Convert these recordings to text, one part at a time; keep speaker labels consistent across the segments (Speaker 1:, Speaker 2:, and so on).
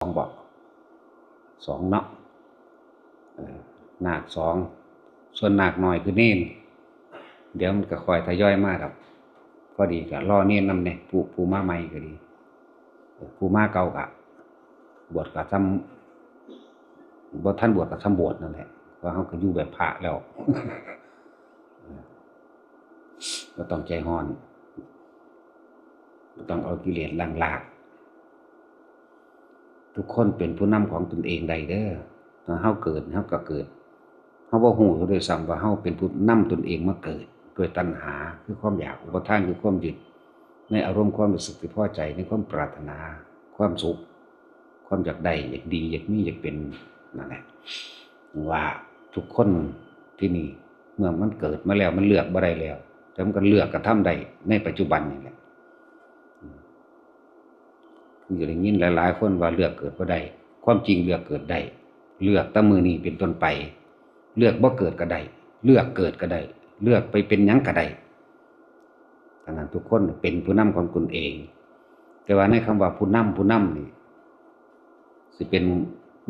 Speaker 1: บอกสองเนาะนาคสองส่วนนาคน้อยคือเน้นเดี๋ยวมันก็ค่อยทยอยมาครับพอดีก็รอเน้นนำเนี่ยผู้มาใหม่ก็ดีผู้มาเก่าก็บวชก็ทำบ่ท่านบวชก็ทำบวชนั่นแหละเพราะเขาก็อยู่แบบพระแล้วก็ต้องใจฮ้อนต้องเอากิเลสล้างทุกคนเป็นผู้นำของตนเองได้เด้อถ้าเฮาเกิดเฮาก็เกิดเฮาบ่ฮู้ด้วยซ้ำว่าเฮาเป็นผู้นำตนเองมาเกิดด้วยตัณหาคือความอยากอุปทานคือความยึดในอารมณ์ความรู้สึกที่พอใจในความปรารถนาความสุขความอยากได้อยากดีอยากมีอยากเป็นนั่นแหละว่าทุกคนที่นี่เมื่อมันเกิดมาแล้วมันเลือกบ่ได้แล้วแต่มันก็เลือกกระทำได้ในปัจจุบันนี่แหละคือได้ยินหลายๆคนว่าเลือกเกิดบ่ได้ความจริงเลือกเกิดได้เลือกแต่มื้อนี้เป็นต้นไปเลือกบ่เกิดก็ได้เลือกเกิดก็ได้เลือกไปเป็นหยังก็ได้ฉะนั้นทุกคนเป็นผู้นำของตนเองแต่ว่าในคำว่าผู้นำนี่สิเป็น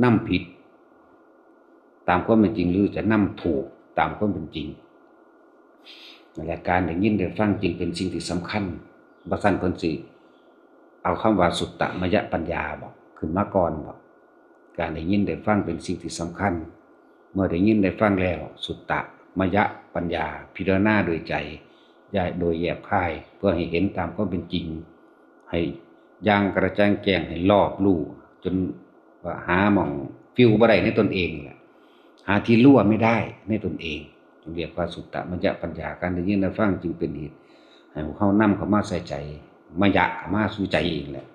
Speaker 1: นำผิดตามความเป็นจริงหรือจะนำถูกตามความเป็นจริงนั่นแหละการได้ยินได้ฟังจริงเป็นสิ่งที่สำคัญบ่ซั่นเพิ่นสิเอาคำว่าสุตตมยปัญญาบอกขึ้นมาก่อนบอกการได้ยินได้ฟังเป็นสิ่งที่สำคัญเมื่อได้ยินได้ฟังแล้วสุตตมยปัญญาพิจารณาโดยใจโดยแยบคายเพื่อให้เห็นตามความเป็นจริงให้ย่างกระจ่างแจ้งให้รอบรู้จนว่าหาหม่องฟิวบ่ได้ในตนเองแหละหาที่รั่วไม่ได้ในตนเองเรียกว่าสุตตมยปัญญาการได้ยินได้ฟังจึงเป็นเหตุให้เฮานำเข้ามาใส่ใจมยะเข้ามาสู่ใจเองแหละ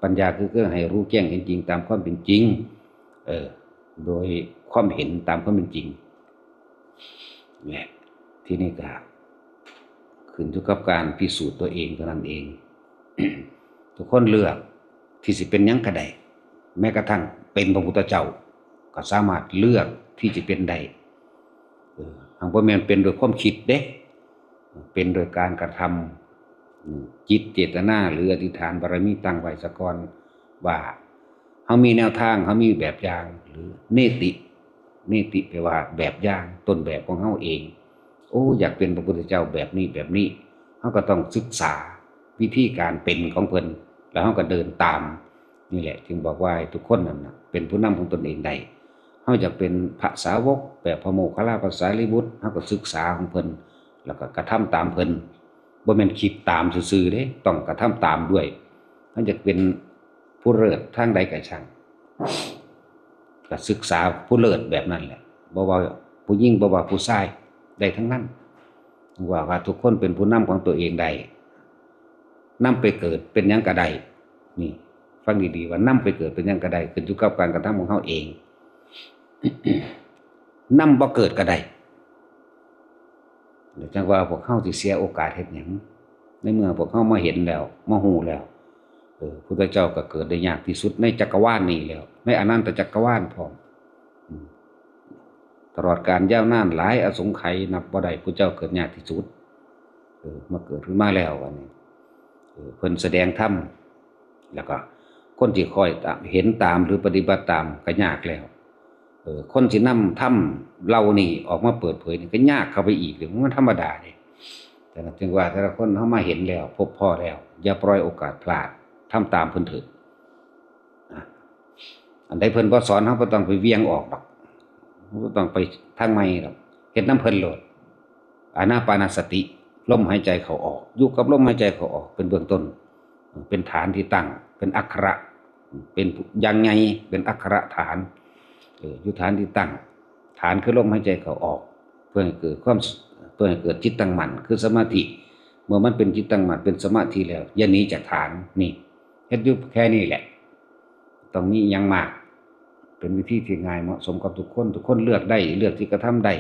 Speaker 1: ปัญญาคือให้รู้แจ้งเห็นจริงตามความเป็นจริงโดยความเห็นตามความเป็นจริงแหละที่นี่ก็ขึ้นอยู่กับการพิสูจน์ตัวเองเท่านั้นเอง ทุกคนเลือกที่สิเป็นหยังก็ได้แม้กระทั่งเป็นพระพุทธเจ้าก็สามารถเลือกที่จะเป็นได้หากบ่แม่นเป็นโดยความคิดเด้เป็นโดยการกระทำจิตเจตนาหรืออธิษฐานบารมีตั้งไว้ซะก่อนว่าเฮามีแนวทางเฮามีแบบอย่างหรือเนติแปลว่าแบบอย่างต้นแบบของเฮาเองโอ้อยากเป็นพระพุทธเจ้าแบบนี้เฮาก็ต้องศึกษาวิธีการเป็นของเพิ่นแล้วเฮาก็เดินตามนี่แหละจึงบอกว่าทุกคนนั่นน่ะเป็นผู้นำของตนเองได้เฮาอยากเป็นพระสาวกแบบพระโมคคัลลาภสารีบุตรเฮาก็ศึกษาของเพิ่นแล้วก็กระทำตามเพิ่นบ่แม่นคิดตามซื่อๆเด้ต้องกระทำตามด้วยเฮาอยากเป็นผู้เลิศทางใดก็ช่างก็ศึกษาผู้เลิศแบบนั้นแหละบ่ว่าผู้หญิงบ่ว่าผู้ชายได้ทั้งนั้นว่าทุกคนเป็นผู้นำของตัวเองได้นำไปเกิดเป็นหยังก็ได้นี่ฟังดีๆว่านำไปเกิดเป็นหยังก็ได้ขึ้นอยู่กับการกระทำของเฮาเอง นำบ่เกิดก็ได้เดี๋ยวจังว่าพวกเฮาสิเสียโอกาสเฮ็ดหยังในเมื่อพวกเฮามาเห็นแล้วมาฮู้แล้วพุทธเจ้าก็เกิดได้ยากที่สุดในจักรวาลนี้แล้วในอนันตจักรวาลพร้อมตลอดการยาวนานหลายอสงไขยนับบ่ได้พุทธเจ้าเกิดยากที่สุดมาเกิดขึ้นมาแล้วอันนี้เพิ่นแสดงธรรมแล้วก็คนที่คอยเห็นตามหรือปฏิบัติตามก็ยากแล้วคนที่นำธรรมเรานี่ออกมาเปิดเผยนี่ก็ยากเข้าไปอีกหรือมันธรรมดาเด้แต่ถึงว่าแต่ละคนเฮามาเห็นแล้วพบพ่อแล้วอย่าปล่อยโอกาสพลาดทำตามเพิ่นเถิดอันใดเพิ่นบ่สอนเฮาบ่ต้องไปเวียงออกดอกบ่ต้องไปทางใหม่ดอกเฮ็ดนำเพิ่นโลดอานาปานสติลมหายใจเข้าออกอยู่กับลมหายใจเข้าออกเป็นเบื้องต้นเป็นฐานที่ตั้งเป็นอักขระเป็นยังไงเป็นอักขระฐานอยู่ฐานที่ตั้งฐานคือลมหายใจเข้าออกเพื่อให้เกิดจิตตั้งมั่นคือสมาธิเมื่อมันเป็นจิตตั้งมั่นเป็นสมาธิแล้วอย่าหนีจากฐานนี่เฮ็ดอยู่แค่นี้แหละต้องมีหยังมากเป็นวิธีที่ง่ายเหมาะสมกับทุกคนเลือกได้เลือกที่กระทำได้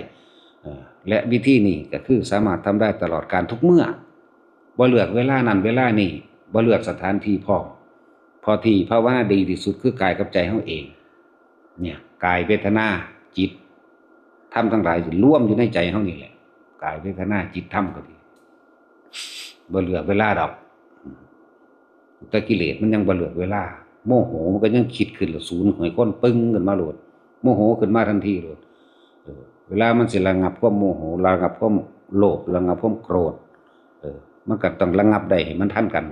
Speaker 1: และวิธีนี้ก็คือสามารถทำได้ตลอดการทุกเมื่อบ่เลือกเวลานั้นเวลานี้บ่เลือกสถานที่พอที่ภาวนาดีที่สุดคือกายกับใจเฮาเองเนี่ยกายเวทนาจิตธรรมทั้งหลายสิรวมอยู่ในใจเฮานี่แหละกายเวทนาจิตธรรมก็ดีบ่เลือกเวลาดอกแต่กิเลสมันยังบ่เลือกเวลา โมโหมันก็ยังคิดขึ้นแล้วศูนย์หอยก้นปึ้งขึ้นมาโลดโมโหขึ้นมาทันทีโลดเวลามันสิระงับความโมโหระงับความโลภระงับความโกรธมันก็ต้องระงับได้ให้มันทันกัน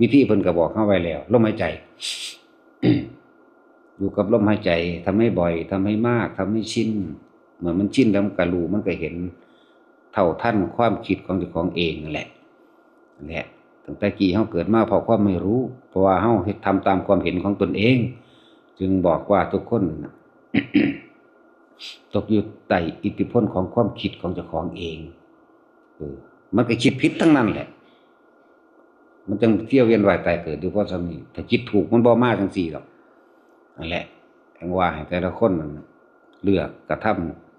Speaker 1: วิธีเพิ่นก็บอกเฮาไว้แล้วลมหายใจ อยู่กับลมหายใจทำให้บ่อยทำให้มากทำให้ชินเหมือนมันชินแล้วมันก็รู้มันก็เห็นเท่าทันความคิดของเจ้าของเองนั่นแหละตั้งแต่กี้เฮาเกิดมาเพราะความไม่รู้เพราะว่าเฮาทำตามความเห็นของตนเองจึงบอกว่าทุกคน ตกอยู่ใต้อิทธิพลของความคิดของเจ้าของเองมันก็คิดผิดทั้งนั้นแหละมันจึงเที่ยวเวียนว่ายตายเกิดอยู่เพราะสามีถ้าคิดถูกมันบ่มาจังซี่หรอกนั่นแหละแห่งว่าให้แต่ละคนมันเลือกกระท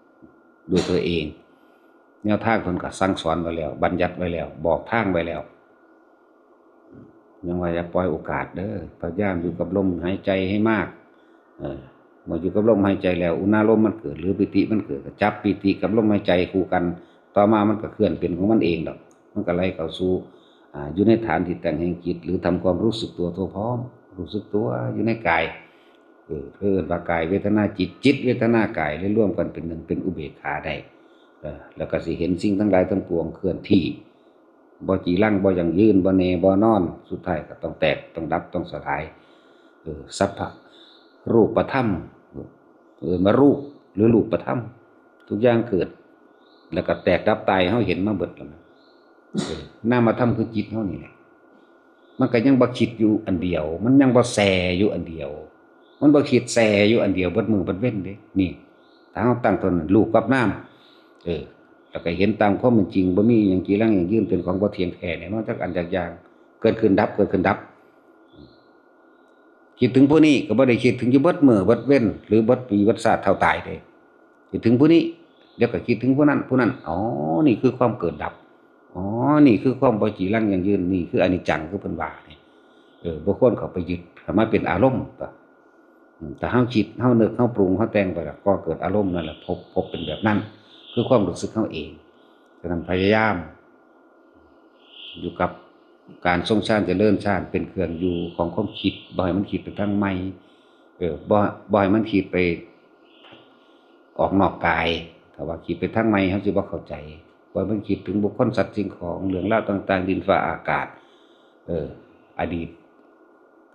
Speaker 1: ำด้วยตัวเองแนวทางเพิ่นก็สั่งสอนไว้แล้วบัญญัติไว้แล้วบอกทางไว้แล้วยังว่าอย่าปล่อยโอกาสเด้อพยายามอยู่กับลมหายใจให้มากเมื่ออยู่กับลมหายใจแล้วอุณาโลมมันเกิดหรือปิติมันเกิดก็จับปิติกับลมหายใจคู่กันต่อมามันก็เคลื่อนเป็นของมันเองดอกมันก็ไหลเข้าสู่อยู่ในฐานที่แต่งแห่งจิตหรือทำความรู้สึกตัวทั่วพร้อมรู้สึกตัวอยู่ในกายเพื่อว่ากายเวทนาจิตเวทนากายเลยร่วมกันเป็นหนึ่งเป็นอุเบกขาได้แล้วก็สิเห็นสิ่งทั้งหลายทั้งปวงเคลื่อนที่บ่จีรังบ่อย่างยืนบ่แน่บ่นอนสุดท้ายก็ต้องแตกต้องดับต้องสลายสัพพะรูปธรรมมารูปหรือรูปธรรมทุกอย่างเกิดแล้วก็แตกดับตายเฮาเห็นมาเบิดแล้วนามธรรมคือจิตเฮานี่แหละมันก็ยังบ่คิดอยู่อันเดียวมันยังบ่แสอยู่อันเดียวมันบ่คิดแสอยู่อันเดียวเบิดมือเบิดเว้นเด้นี่ถ้าเฮาตั้งต้นรูปกับนามแล้วก็เห็นตามความเป็นจริงบ่มีหยังจีรังหยังยืนเป็นของบ่เที่ยงแท้แน่นอนจักอันจักอย่างเกิดขึ้นดับเกิดขึ้นดับคิดถึงผู้นี้ก็บ่ได้คิดถึงอยู่เบิดมื้อเบิดเว้นหรือเบิดปีเบิดชาติเท่าตายเด้คิดถึงผู้นี้เดี๋ยวก็คิดถึงผู้นั้นอ๋อนี่คือความเกิดดับอ๋อนี่คือความบ่จีรังหยังยืนนี่คืออนิจจังคือเพิ่นว่านี่บ่ควรเข้าไปยึดให้มันเป็นอารมณ์แต่เฮาคิดเฮานึกเฮาปรุงเฮาแต่งไปแล้วก็เกิดอารมณ์นั่นแหละพบเป็นแบบนั้นคือความรู้สึกเฮาเองฉะนั้นพยายามอยู่กับการทรงฌานเจริญฌานเป็นเครื่องอยู่ของความคิดบ่ให้มันคิดไปทางใหม่บ่ให้มันคิดไปออกนอกกายถ้าว่าคิดไปทางใหม่เฮาสิบ่เข้าใจบ่ให้มันคิดถึงบุคคลสัตว์สิ่งของเรื่องราวต่างๆดินฟ้าอากาศอดีต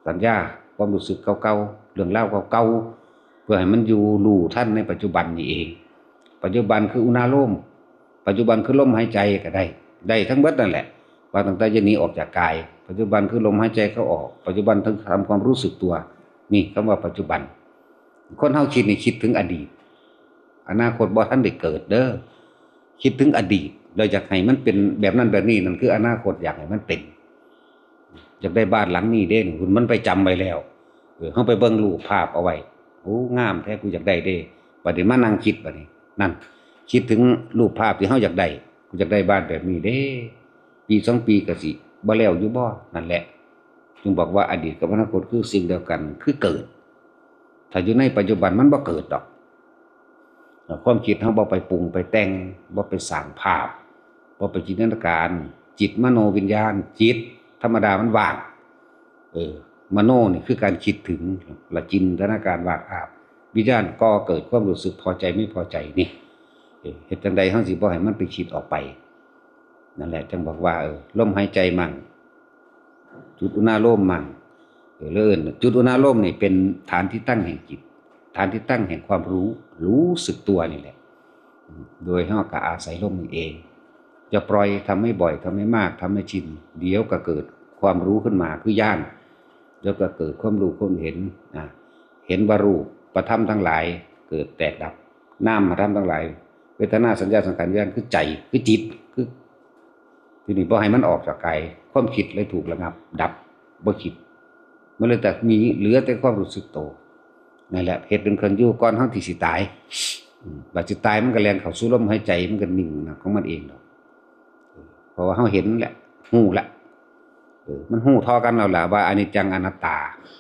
Speaker 1: สัญญาความรู้สึกเก่าๆเรื่องราวเก่าๆเพื่อให้มันอยู่รู้ทันในปัจจุบันนี่เองปัจจุบันคืออุณาโลมปัจจุบันคือลมหายใจก็ได้ทั้งเบิดนั่นแหละว่าตั้งแต่จะหนีออกจากกายปัจจุบันคือลมหายใจเข้าออกปัจจุบันทั้งทำความรู้สึกตัวนี่คำว่าปัจจุบันคนเฮาคิดนี่คิดถึงอดีตอนาคตบ่ทันได้เกิดเด้อคิดถึงอดีตโดยอยากให้มันเป็นแบบนั้นแบบนี้นั่นคืออนาคตอยากให้มันเป็นอยากได้บ้านหลังนี้เด้คุณมันไปจำไว้แล้วเฮาไปเบิ่งรูปภาพเอาไว้โอ้งามแท้กูอยากได้เด้บัดนี้มานั่งคิดบัดนี้นั่นคิดถึงรูปภาพที่เฮาอยากได้กูอยากได้บ้านแบบนี้เด้ปี2ปีก็สิบ่แล้วอยู่บ่นั่นแหละจึงบอกว่าอดีตกับอนาคตคือสิ่งเดียวกันคือเกิดถ้าอยู่ในปัจจุบันมันบ่เกิดดอกความคิดเฮาบ่ไปปรุงไปแต่งบ่ไปสร้างภาพบ่ไปจินตนาการจิตมโนวิญญาณจิตธรรมดามันว่างมโนนี่คือการคิดถึงละจินตนาการว่างอาบวิญญาณก็เกิดความรู้สึกพอใจไม่พอใจนี่เฮ็ดจังใดเฮาสิบ่ให้มันไปคิดออกไปนั่นแหละจึงบอกว่าลมหายใจมั่งจุดอุณาโลมมั่งจุดอุณาโลมนี่เป็นฐานที่ตั้งแห่งจิตฐานที่ตั้งแห่งความรู้สึกตัวนี่แหละโดยเฮาก็อาศัยลมนี่เองจะปล่อยทำให้บ่อยทำให้มากทำให้ชินเดี๋ยวก็เกิดความรู้ขึ้นมาคือญาณแล้วก็เกิดความรู้ความเห็นเห็นว่ารูปธรรมทั้งหลายเกิดแตกดับนามธรรมทั้งหลายเวทนาสัญญาสังขารวิญญาณคือใจคือจิตคือทีนี้บ่ให้มันออกจากกายความคิดเลยถูกระงับดับบ่คิดมันเลยแต่มีเหลือแต่ความรู้สึกโตนั่นแหละเหตุเป็นเครื่องอยู่ก่อนเฮาที่สิตายบัดสิตายมันก็แล่นเข้าสู่ลมหายใจมันก็นิ่งของมันเองดอกเพราะว่าเฮาเห็นแหละฮู้ละมันฮู้ทอกันแล้วล่ะว่าอนิจจังอนัตตา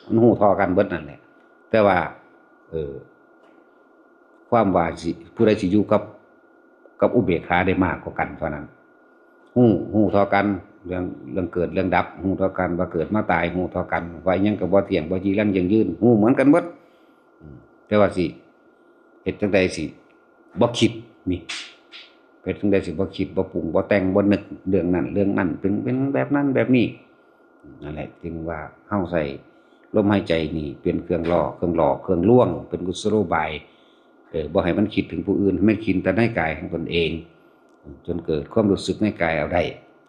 Speaker 1: มันฮู้ทอกันเบิดนั่นแหละแต่ว่าความว่าสิผู้ใดสิอยู่กับอุเบกขาได้มากกว่ากันเท่านั้นฮู้ทอกัน เรื่องเกิดเรื่องดับฮู้เท่ากันว่าเกิดมาตายฮู้เท่ากันว่าอิหยังก็บ่เที่ยงบ่จีรังยั่งยืนฮู้เหมือนกันหมดแต่ว่าสิเฮ็ดจังได๋สิบ่คิดนี่เฮ็ดจังได๋สิบ่คิดบ่ปรุงบ่แต่งบ่นึกเรื่องนั้นเป็นแบบนั้นแบบนี้นั่นแหละจึงว่าเฮาใช้ลมหายใจนี่เป็นเครื่องล่อเครื่องลวงเป็นกุศโลบายบ่ให้มันคิดถึงผู้อื่นให้มันคิดแต่ในกายของตนเองจนเกิดความรู้สึกในกายเอาได้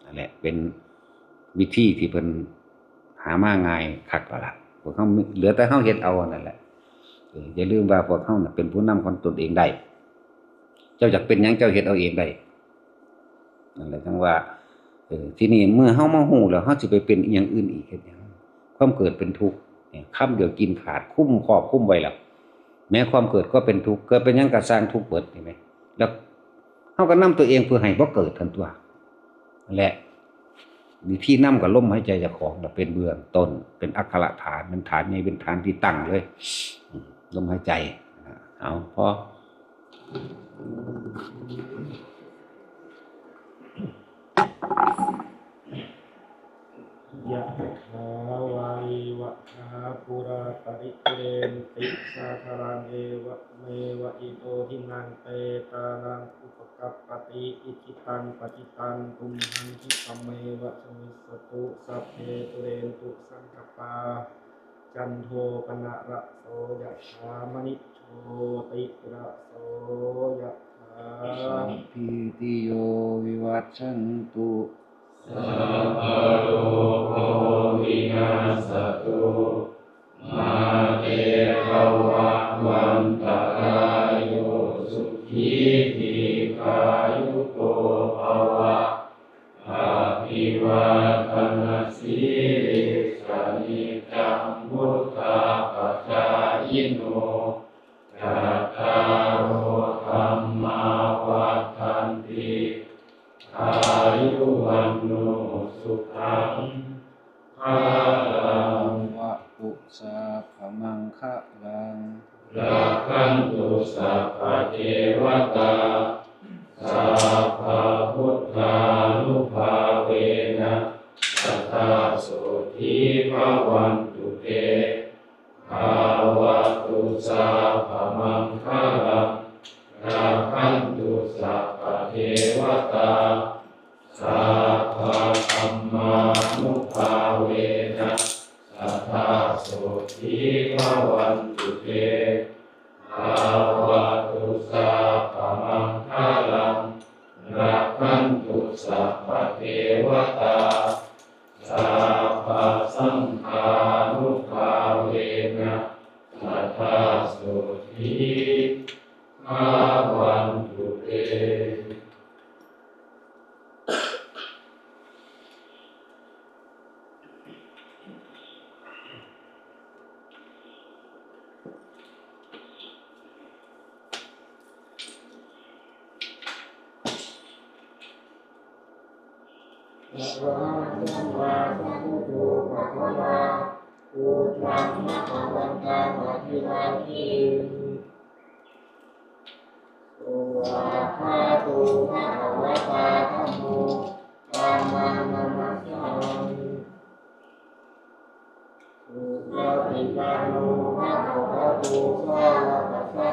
Speaker 1: นั่นแหละเป็นวิธีที่เพิ่นหามาง่ายคักแล้วล่ะพวกเฮาเหลือแต่เฮาเฮ็ดเอานั่นแหละอย่าลืมว่าพวกเฮาน่ะเป็นผู้นำของตนเองได้เจ้าอยากเป็นหยังเจ้าเฮ็ดเอาเองได้นั่นแหละจังว่าทีนี้เมื่อเฮามาฮู้แล้วเฮาสิไปเป็นอีหยังอื่นอีกเฮ็ดหยังความเกิดเป็นทุกข์คำเดียวกินขาดคุ้มครอบคุ้มไว้แล้วแม้ความเกิดก็เป็นทุกข์เกิดเป็นหยังก็สร้างทุกข์เบิดเห็นมั้ยแล้วเฮาก็นำตัวเองเพื่อให้บ่เกิดทันตัวนั่นแหละวิธีนำก็ลมหายใจเจ้าของน่ะเป็นเบื้องต้นเป็นอักขระฐานเป็นฐานใหญ่เป็นฐานที่ตั้งเลยลมหายใจเอาพอยะถาวาริวะหาปุราปริปุเรนติสาคารังเอวะเมวะอิโตทินังเปตานังอุปกัปปติอิจิตังปฏิตังตุมหังคิปะเมวะสมิสตุสัพเพตุเรนตุสังกปาจันโทปนะระโสยะถามณิโชติระโสยะถาสัพพิติโยวิวัชชันตุสัพพะโลกโควินาศตุมาเตภวัตวันตรายโยสุขีทีขายุโกภวะอาภิวาทนาสีริสนิจังมุตตาปัจจายโนยัตถาโรธัมมาวัฏันติอายุวันโนสุขังภาลังวะปุสัพพมังคะลังรักขันตุสัพพะเทวตาสัพพะพุทธานุภาเวนะสัทธาโสธีภวันตุเตภาวะตุสัพพะมังคะลังรักขันตุสัพพะเทวตาสัพพะธัมมานุภาเวนะสัทธาโสธีภวันตุเตภาวะตุสัพพะมังคะลังรักขันตุสัพพะเทวตาสัพพะสังฆานุภาเวนะสัทธาโสธีภวันตุเตอะระหังสัมมาสัมพุทโธภะคะวะพุทธังภะคะวันตังอะภิวาเทมิโสวะคาโตภะคะวะตาธัมโมธัมมังนัมมัสสามิสุปฏิปันโนภะคะวะโตสาวกสัง